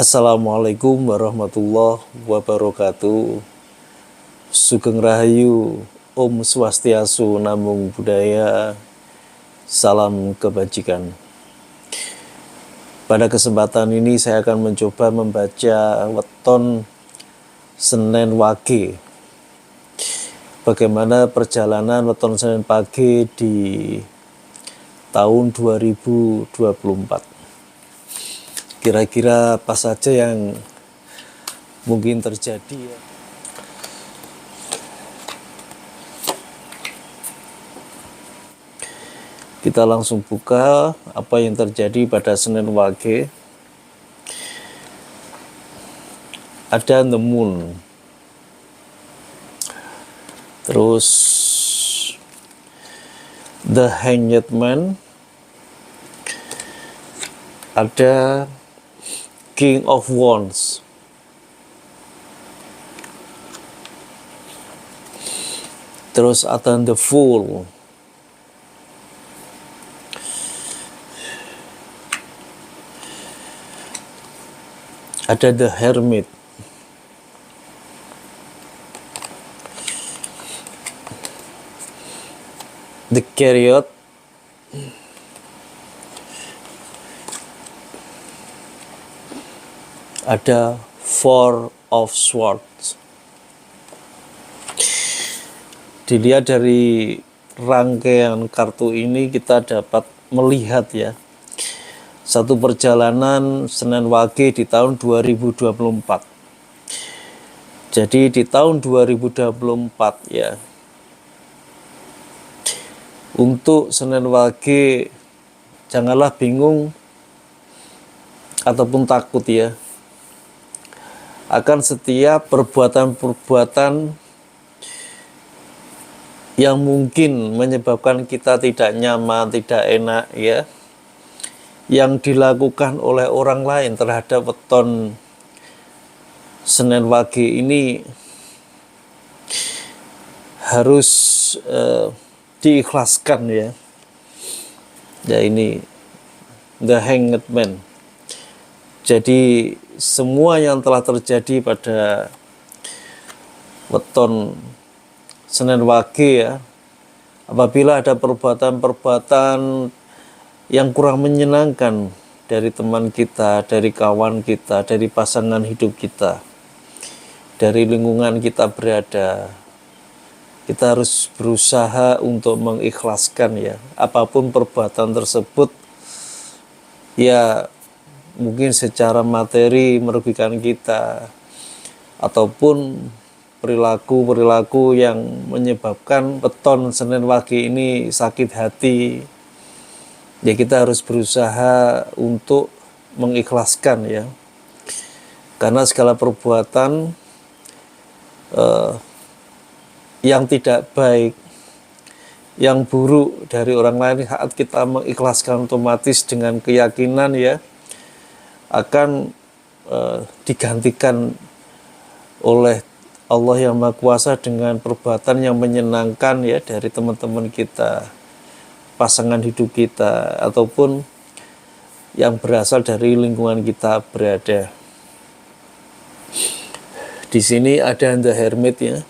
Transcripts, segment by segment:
Assalamualaikum warahmatullahi wabarakatuh. Sugeng Rahayu, Om Swastiastu, Namo Buddhaya, salam kebajikan. Pada kesempatan ini saya akan mencoba membaca weton Senin Wage. Bagaimana perjalanan weton Senin Wage di tahun 2024. Kira-kira apa saja yang mungkin terjadi ya. Kita langsung buka apa yang terjadi pada Senin Wage. Ada the moon. Terus the hanged man. Ada King of Wands. Terus ada the Fool. Ada the Hermit. The Chariot. Ada Four of Swords. Dilihat dari rangkaian kartu ini kita dapat melihat ya, satu perjalanan Senin Wage di tahun 2024. Jadi di tahun 2024 ya, untuk Senin Wage janganlah bingung ataupun takut ya akan setiap perbuatan-perbuatan yang mungkin menyebabkan kita tidak nyaman, tidak enak ya, yang dilakukan oleh orang lain terhadap weton Senin Wage ini harus diikhlaskan ya. Ya, ini the hanged man. Jadi semua yang telah terjadi pada weton Senin Wage ya, apabila ada perbuatan-perbuatan yang kurang menyenangkan dari teman kita, dari kawan kita, dari pasangan hidup kita, dari lingkungan kita berada, kita harus berusaha untuk mengikhlaskan ya, apapun perbuatan tersebut ya, mungkin secara materi merugikan kita ataupun perilaku-perilaku yang menyebabkan weton Senin Wage ini sakit hati ya, kita harus berusaha untuk mengikhlaskan ya, karena segala perbuatan yang tidak baik, yang buruk dari orang lain, saat kita mengikhlaskan otomatis dengan keyakinan ya, akan digantikan oleh Allah yang Maha Kuasa dengan perbuatan yang menyenangkan ya, dari teman-teman kita, pasangan hidup kita, ataupun yang berasal dari lingkungan kita berada. Di sini ada the Hermit ya.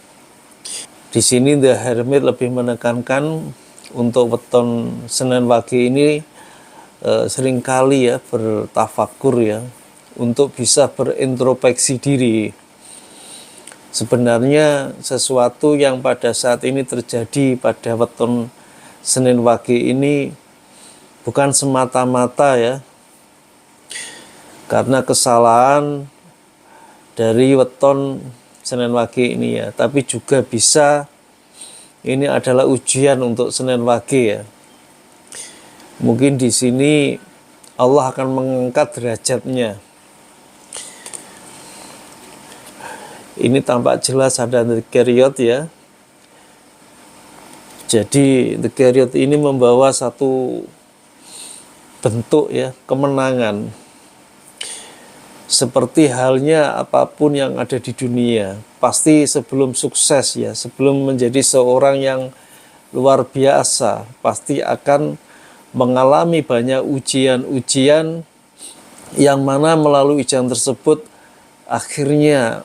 Di sini the Hermit lebih menekankan untuk weton Senin Wage ini seringkali ya bertafakur ya, untuk bisa berintrospeksi diri. Sebenarnya sesuatu yang pada saat ini terjadi pada weton Senin Wage ini bukan semata-mata ya karena kesalahan dari weton Senin Wage ini ya, tapi juga bisa ini adalah ujian untuk Senin Wage ya. Mungkin di sini Allah akan mengangkat derajatnya. Ini tampak jelas ada the Chariot ya. Jadi the Chariot ini membawa satu bentuk ya, kemenangan. Seperti halnya apapun yang ada di dunia, pasti sebelum sukses ya, sebelum menjadi seorang yang luar biasa, pasti akan mengalami banyak ujian-ujian yang mana melalui ujian tersebut akhirnya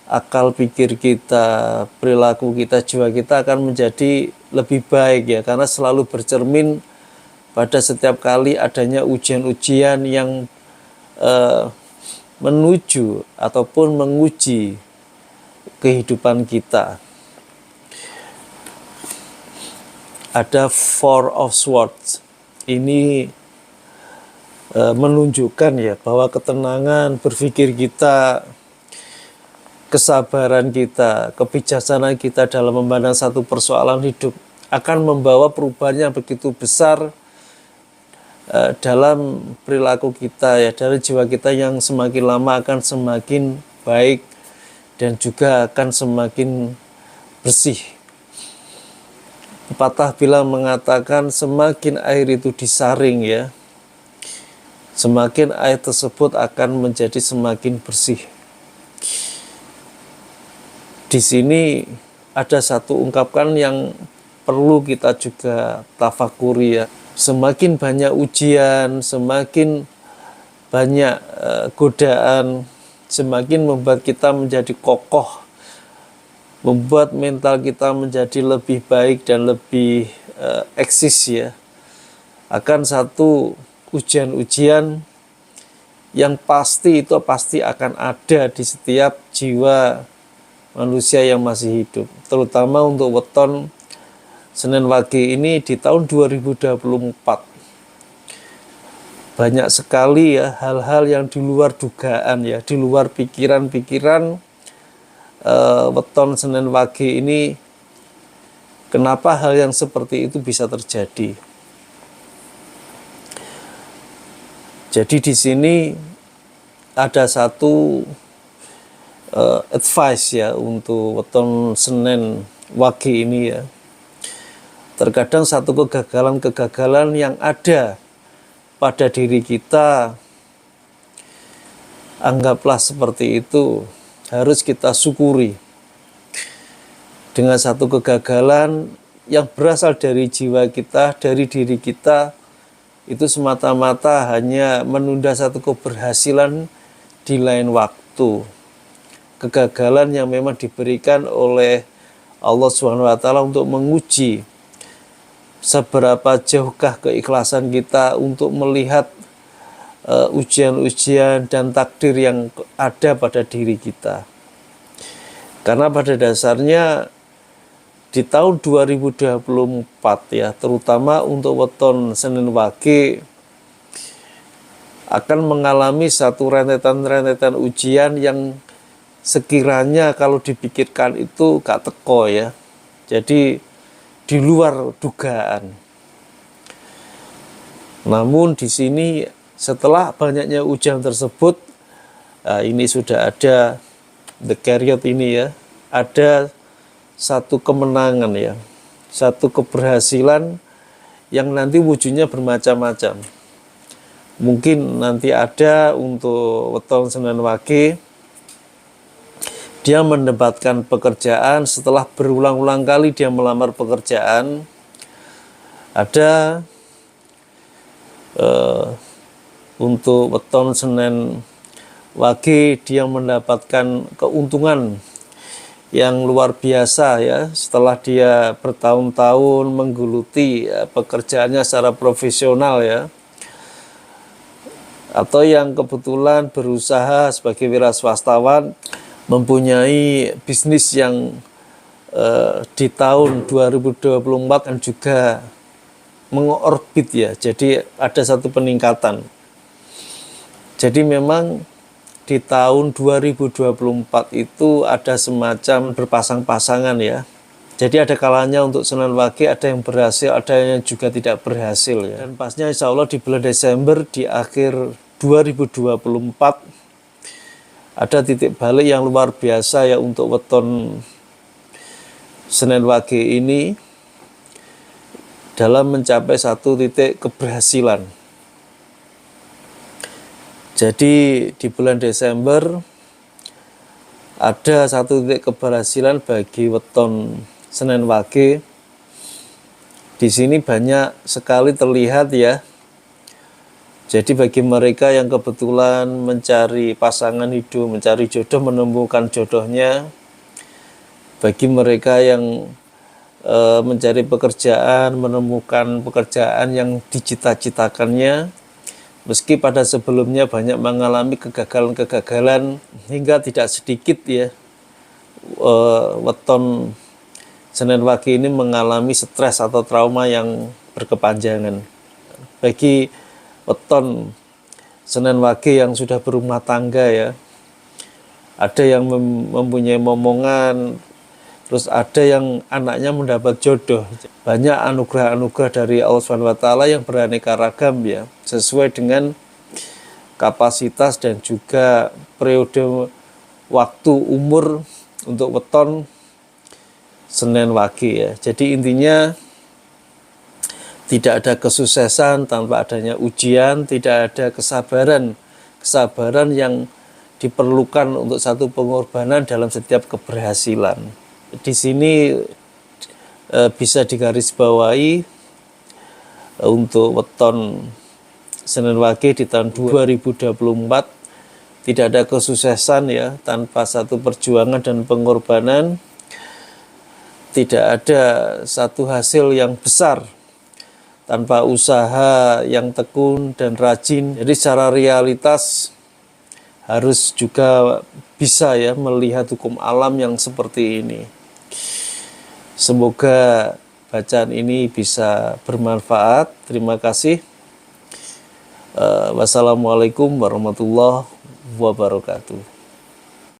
akal pikir kita, perilaku kita, jiwa kita akan menjadi lebih baik ya, karena selalu bercermin pada setiap kali adanya ujian-ujian yang menuju ataupun menguji kehidupan kita. Ada Four of Swords. Ini menunjukkan ya bahwa ketenangan berpikir kita, kesabaran kita, kebijaksanaan kita dalam memandang satu persoalan hidup akan membawa perubahan yang begitu besar dalam perilaku kita ya, dari jiwa kita yang semakin lama akan semakin baik dan juga akan semakin bersih. Pepatah bilang mengatakan semakin air itu disaring ya, semakin air tersebut akan menjadi semakin bersih. Di sini ada satu ungkapan yang perlu kita juga tafakuri ya. Semakin banyak ujian, semakin banyak godaan, semakin membuat kita menjadi kokoh, membuat mental kita menjadi lebih baik dan lebih eksis ya. Akan satu ujian-ujian yang pasti itu pasti akan ada di setiap jiwa manusia yang masih hidup, terutama untuk weton Senin Wage ini di tahun 2024. Banyak sekali ya hal-hal yang di luar dugaan ya, di luar pikiran-pikiran weton Senin Wage ini. Kenapa hal yang seperti itu bisa terjadi? Jadi di sini ada satu advice ya untuk weton Senin Wage ini ya. Terkadang satu kegagalan-kegagalan yang ada pada diri kita, anggaplah seperti itu, harus kita syukuri. Dengan satu kegagalan yang berasal dari jiwa kita, dari diri kita, itu semata-mata hanya menunda satu keberhasilan di lain waktu. Kegagalan yang memang diberikan oleh Allah SWT untuk menguji seberapa jauhkah keikhlasan kita untuk melihat ujian-ujian dan takdir yang ada pada diri kita. Karena pada dasarnya di tahun 2024 ya, terutama untuk weton Senin Wage akan mengalami satu rentetan-rentetan ujian yang sekiranya kalau dipikirkan itu gak teko ya. Jadi di luar dugaan. Namun di sini setelah banyaknya ujian tersebut, ini sudah ada the Chariot ini ya, ada satu kemenangan ya, satu keberhasilan yang nanti wujudnya bermacam-macam. Mungkin nanti ada untuk weton Senin Wage, dia mendapatkan pekerjaan setelah berulang-ulang kali dia melamar pekerjaan. Ada untuk weton Senin Wage dia mendapatkan keuntungan yang luar biasa ya, setelah dia bertahun-tahun menggeluti pekerjaannya secara profesional ya. Atau yang kebetulan berusaha sebagai wira swastawan, mempunyai bisnis yang di tahun 2024 kan juga mengorbit ya, jadi ada satu peningkatan. Jadi memang di tahun 2024 itu ada semacam berpasang-pasangan ya. Jadi ada kalanya untuk Senin Wage ada yang berhasil, ada yang juga tidak berhasil ya. Dan pasnya insya Allah di bulan Desember di akhir 2024 ada titik balik yang luar biasa ya untuk weton Senin Wage ini dalam mencapai satu titik keberhasilan. Jadi di bulan Desember ada satu titik keberhasilan bagi weton Senin Wage. Di sini banyak sekali terlihat ya Jadi bagi mereka yang kebetulan mencari pasangan hidup, mencari jodoh, menemukan jodohnya, bagi mereka yang mencari pekerjaan, menemukan pekerjaan yang dicita-citakannya, meski pada sebelumnya banyak mengalami kegagalan-kegagalan, hingga tidak sedikit ya weton Senin Wage ini mengalami stres atau trauma yang berkepanjangan. Bagi weton Senin Wage yang sudah berumah tangga ya, ada yang mempunyai momongan, terus ada yang anaknya mendapat jodoh. Banyak anugerah-anugerah dari Allah SWT yang beraneka ragam ya, sesuai dengan kapasitas dan juga periode waktu umur untuk weton Senin Wage ya. Jadi intinya tidak ada kesuksesan tanpa adanya ujian, tidak ada kesabaran yang diperlukan untuk satu pengorbanan dalam setiap keberhasilan. Di sini bisa digarisbawahi untuk weton Senin Wage di tahun 2024 tidak ada kesuksesan ya tanpa satu perjuangan dan pengorbanan. Tidak ada satu hasil yang besar tanpa usaha yang tekun dan rajin. Jadi secara realitas harus juga bisa ya melihat hukum alam yang seperti ini. Semoga bacaan ini bisa bermanfaat. Terima kasih. Wassalamualaikum warahmatullahi wabarakatuh.